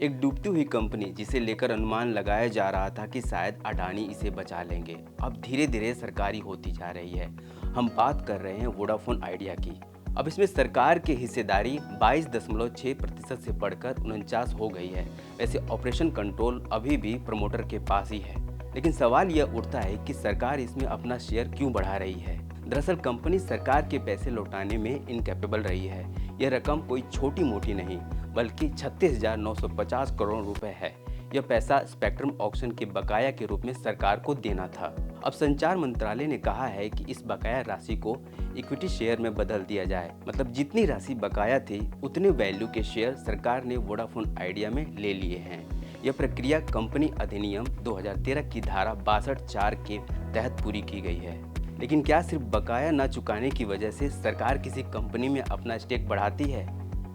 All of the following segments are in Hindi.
एक डूबती हुई कंपनी जिसे लेकर अनुमान लगाया जा रहा था कि शायद अडानी इसे बचा लेंगे, अब धीरे धीरे सरकारी होती जा रही है। हम बात कर रहे हैं वोडाफोन आइडिया की। अब इसमें सरकार की हिस्सेदारी 22.6% से बढ़कर 49 हो गई है। वैसे ऑपरेशन कंट्रोल अभी भी प्रमोटर के पास ही है, लेकिन सवाल यह उठता है कि सरकार इसमें अपना शेयर क्यों बढ़ा रही है। दरअसल कंपनी सरकार के पैसे लौटाने में इनकैपेबल रही है। यह रकम कोई छोटी मोटी नहीं, बल्कि 36,950 करोड़ रुपए है। यह पैसा स्पेक्ट्रम ऑक्शन के बकाया के रूप में सरकार को देना था। अब संचार मंत्रालय ने कहा है कि इस बकाया राशि को इक्विटी शेयर में बदल दिया जाए, मतलब जितनी राशि बकाया थी उतने वैल्यू के शेयर सरकार ने वोडाफोन आइडिया में ले लिए हैं। यह प्रक्रिया कंपनी अधिनियम 2013 की धारा 62(4) के तहत पूरी की गई है। लेकिन क्या सिर्फ बकाया न चुकाने की वजह से सरकार किसी कंपनी में अपना स्टेक बढ़ाती है?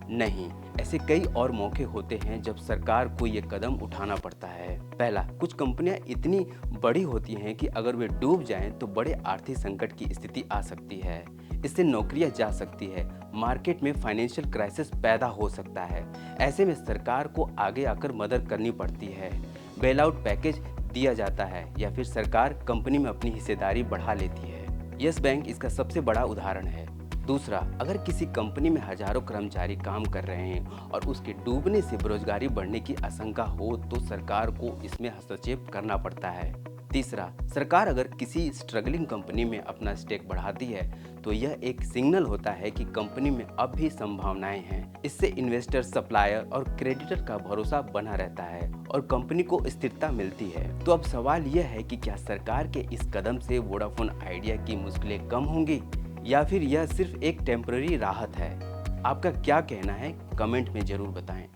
नहीं, ऐसे कई और मौके होते हैं जब सरकार को ये कदम उठाना पड़ता है। पहला, कुछ कंपनियां इतनी बड़ी होती हैं कि अगर वे डूब जाएं तो बड़े आर्थिक संकट की स्थिति आ सकती है। इससे नौकरियां जा सकती है, मार्केट में फाइनेंशियल क्राइसिस पैदा हो सकता है। ऐसे में सरकार को आगे आकर मदद करनी पड़ती है, बेल आउट पैकेज दिया जाता है या फिर सरकार कंपनी में अपनी हिस्सेदारी बढ़ा लेती है। यस बैंक इसका सबसे बड़ा उदाहरण है। दूसरा, अगर किसी कंपनी में हजारों कर्मचारी काम कर रहे हैं और उसके डूबने से बेरोजगारी बढ़ने की आशंका हो तो सरकार को इसमें हस्तक्षेप करना पड़ता है। तीसरा, सरकार अगर किसी स्ट्रगलिंग कंपनी में अपना स्टेक बढ़ाती है तो यह एक सिग्नल होता है कि कंपनी में अब भी संभावनाएं हैं। इससे इन्वेस्टर, सप्लायर और क्रेडिटर का भरोसा बना रहता है और कंपनी को स्थिरता मिलती है। तो अब सवाल यह है कि क्या सरकार के इस कदम से वोडाफोन आइडिया की मुश्किलें कम होंगी या फिर यह सिर्फ एक टेम्पररी राहत है? आपका क्या कहना है, कमेंट में जरूर बताएं।